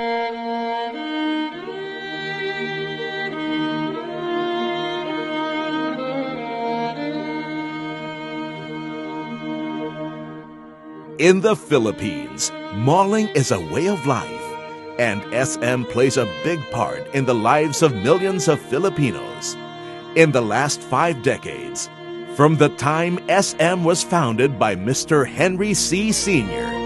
In the Philippines, malling is a way of life, and SM plays a big part in the lives of millions of Filipinos. In the last 5 decades, from the time SM was founded by Mr. Henry C. Sr.,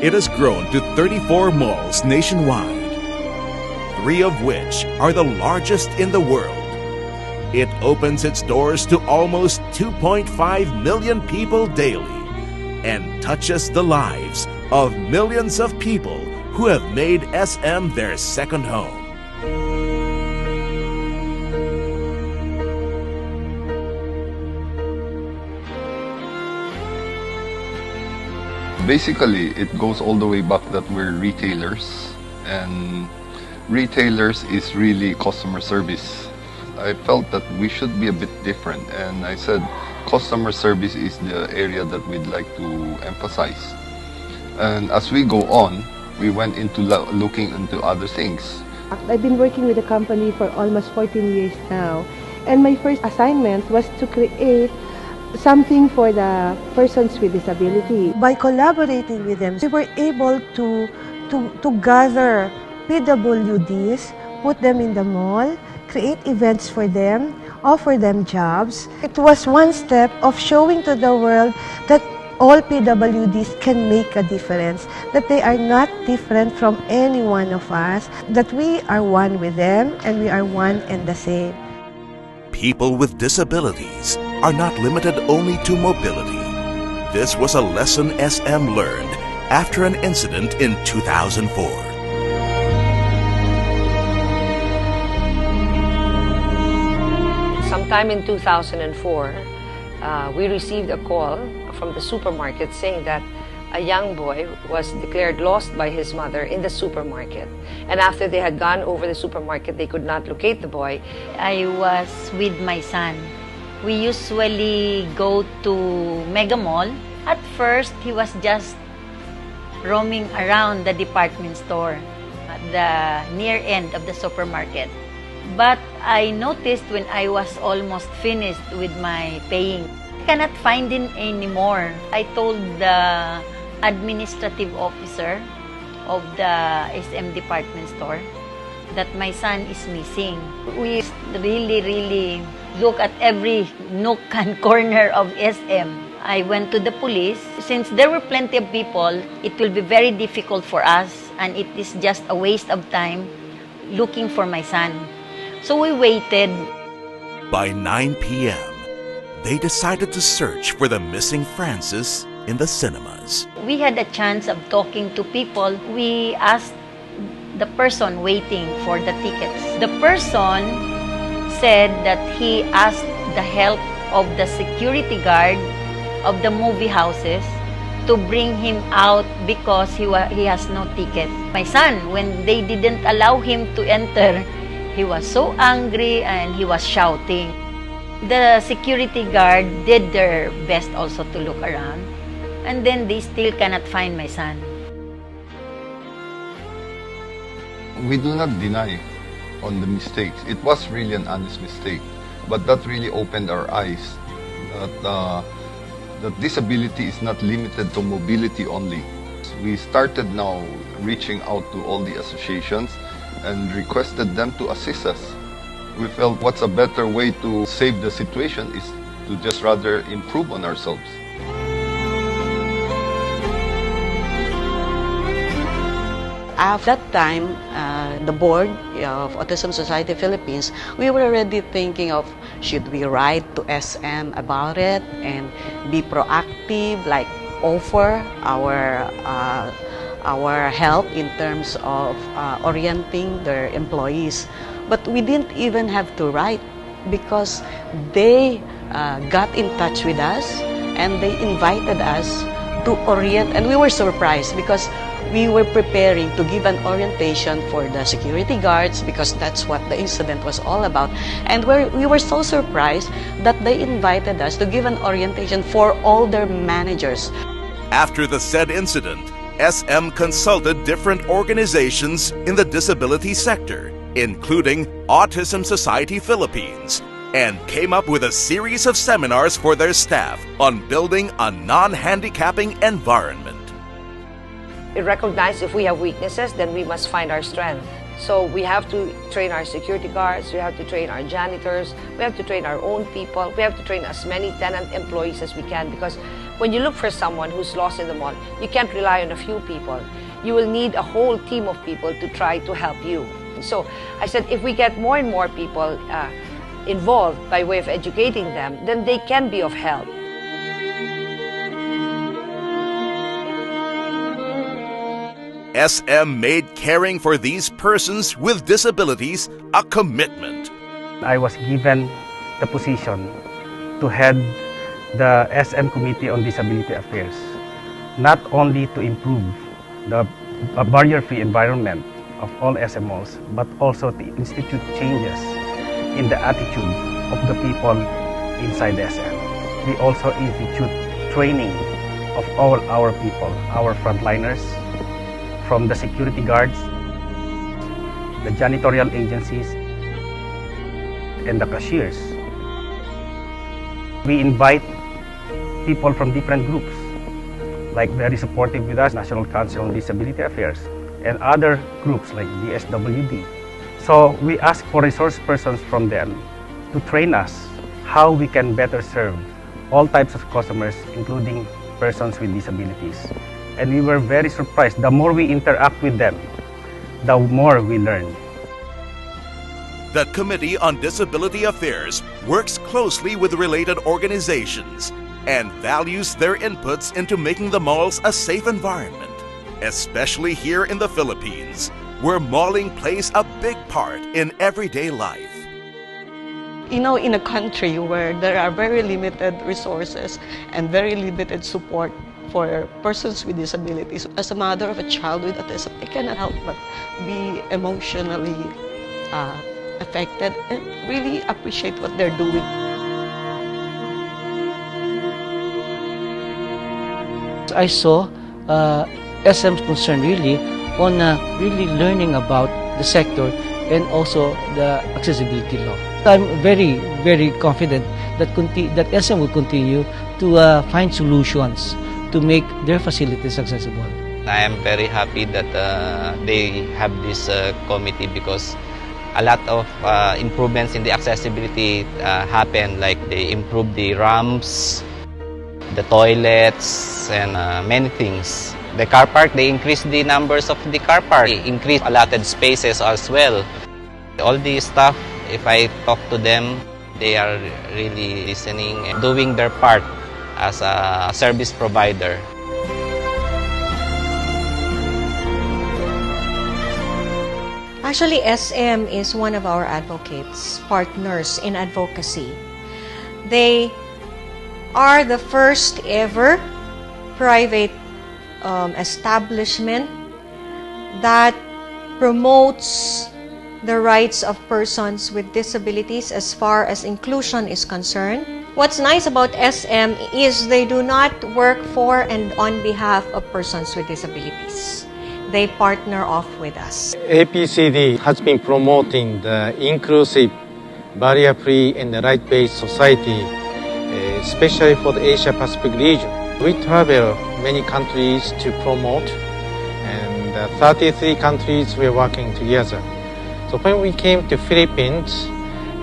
it has grown to 34 malls nationwide, 3 of which are the largest in the world. It opens its doors to almost 2.5 million people daily and touches the lives of millions of people who have made SM their second home. Basically, it goes all the way back that we're retailers, and retailers is really customer service. I felt that we should be a bit different, and I said customer service is the area that we'd like to emphasize. And as we go on, we went into looking into other things. I've been working with the company for almost 14 years now, and my first assignment was to create something for the persons with disability. By collaborating with them, we were able to gather PWDs, put them in the mall, create events for them, offer them jobs. It was one step of showing to the world that all PWDs can make a difference, that they are not different from any one of us, that we are one with them and we are one and the same. People with disabilities are not limited only to mobility. This was a lesson SM learned after an incident in 2004. Sometime in 2004, we received a call from the supermarket saying that a young boy was declared lost by his mother in the supermarket. And after they had gone over the supermarket, they could not locate the boy. I was with my son. We usually go to Mega Mall. At first, he was just roaming around the department store at the near end of the supermarket. But I noticed when I was almost finished with my paying, I cannot find him anymore. I told the administrative officer of the SM department store that my son is missing. We really look at every nook and corner of SM. I went to the police. Since there were plenty of people, it will be very difficult for us, and it is just a waste of time looking for my son. So we waited. By 9 p.m., they decided to search for the missing Francis in the cinemas. We had a chance of talking to people. We asked the person waiting for the tickets. The person said that he asked the help of the security guard of the movie houses to bring him out because he has no ticket. My son, when they didn't allow him to enter, he was so angry and he was shouting. The security guard did their best also to look around, and then they still cannot find my son. We do not deny on the mistakes. It was really an honest mistake, but that really opened our eyes that disability is not limited to mobility only. We started now reaching out to all the associations and requested them to assist us. We felt what's a better way to save the situation is to just rather improve on ourselves. At that time, the board of Autism Society Philippines, we were already thinking of should we write to SM about it and be proactive, like offer our help in terms of orienting their employees. But we didn't even have to write because they got in touch with us and they invited us to orient, and we were surprised because we were preparing to give an orientation for the security guards because that's what the incident was all about. And we were so surprised that they invited us to give an orientation for all their managers. After the said incident, SM consulted different organizations in the disability sector, including Autism Society Philippines, and came up with a series of seminars for their staff on building a non-handicapping environment. It recognizes if we have weaknesses, then we must find our strength. So we have to train our security guards, we have to train our janitors, we have to train our own people, we have to train as many tenant employees as we can, because when you look for someone who's lost in the mall, you can't rely on a few people. You will need a whole team of people to try to help you. So I said, if we get more and more people involved by way of educating them, then they can be of help. SM made caring for these persons with disabilities a commitment. I was given the position to head the SM Committee on Disability Affairs, not only to improve the barrier-free environment of all SMOs, but also to institute changes in the attitude of the people inside SM. We also institute training of all our people, our frontliners, from the security guards, the janitorial agencies, and the cashiers. We invite people from different groups, like very supportive with us, National Council on Disability Affairs, and other groups like the SWD. So we ask for resource persons from them to train us how we can better serve all types of customers, including persons with disabilities. And we were very surprised. The more we interact with them, the more we learn. The Committee on Disability Affairs works closely with related organizations and values their inputs into making the malls a safe environment, especially here in the Philippines, where malling plays a big part in everyday life. You know, in a country where there are very limited resources and very limited support for persons with disabilities, as a mother of a child with autism, I cannot help but be emotionally affected and really appreciate what they're doing. I saw SM's concern really on really learning about the sector and also the accessibility law. I'm very, very confident that SM will continue to find solutions to make their facilities accessible. I am very happy that they have this committee, because a lot of improvements in the accessibility happen, like they improve the ramps, the toilets, and many things. The car park, they increased the numbers of the car park, they increased allotted spaces as well. All this stuff, if I talk to them, they are really listening and doing their part as a service provider. Actually, SM is one of our advocates, partners in advocacy. They are the first ever private establishment that promotes the rights of persons with disabilities as far as inclusion is concerned. What's nice about SM is they do not work for and on behalf of persons with disabilities. They partner off with us. APCD has been promoting the inclusive, barrier-free and right-based society, especially for the Asia-Pacific region. We travel many countries to promote, and 33 countries we're working together. So when we came to Philippines,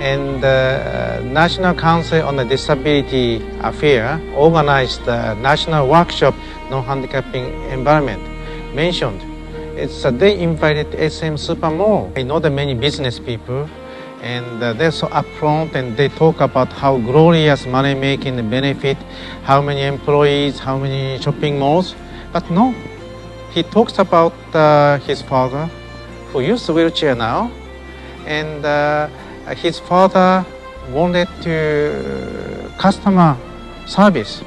and the National Council on the Disability Affairs organized the national workshop, Non-Handicapping Environment, mentioned. They invited SM Super Mall. I know the many business people, and they're so upfront, and they talk about how glorious money-making benefit, how many employees, how many shopping malls. But no, he talks about his father, who used a wheelchair now, and his father wanted to customer service,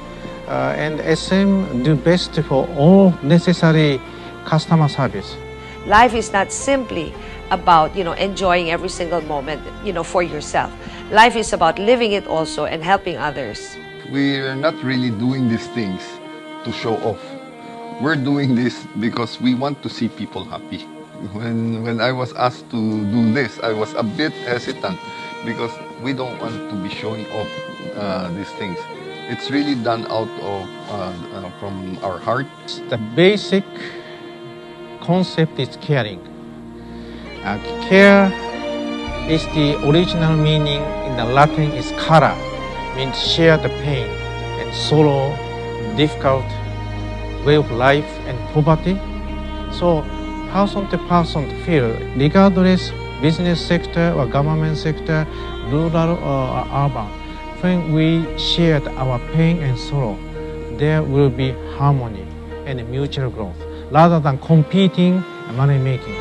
and SM do best for all necessary customer service. Life is not simply about, enjoying every single moment, for yourself. Life is about living it also and helping others. We are not really doing these things to show off. We're doing this because we want to see people happy. When I was asked to do this, I was a bit hesitant because we don't want to be showing off these things. It's really done out of from our heart. The basic concept is caring. Care is the original meaning in the Latin is cara, means share the pain and sorrow, difficult way of life and poverty. So person to person feel, regardless business sector or government sector, rural or urban, when we share our pain and sorrow, there will be harmony and mutual growth, rather than competing and money making.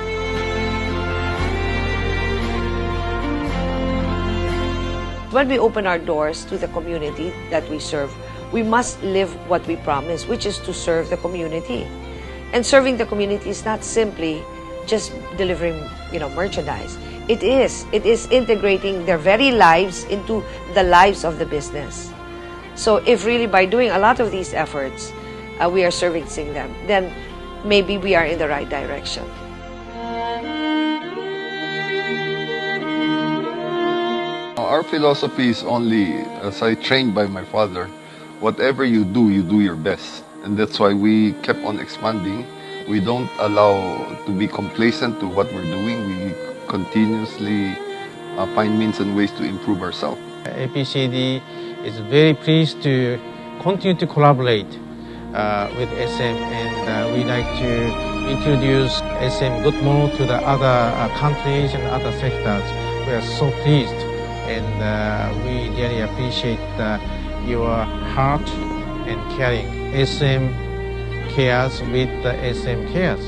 When we open our doors to the community that we serve, we must live what we promise, which is to serve the community. And serving the community is not simply just delivering, merchandise. It is integrating their very lives into the lives of the business. So if really by doing a lot of these efforts, we are servicing them, then maybe we are in the right direction. Our philosophy is only, as I trained by my father, whatever you do your best. And that's why we kept on expanding. We don't allow to be complacent to what we're doing. We continuously find means and ways to improve ourselves. APCD is very pleased to continue to collaborate with SM, and we'd like to introduce SM good model to the other countries and other sectors. We are so pleased, and we really appreciate your heart and caring. SM cares with the SM cares.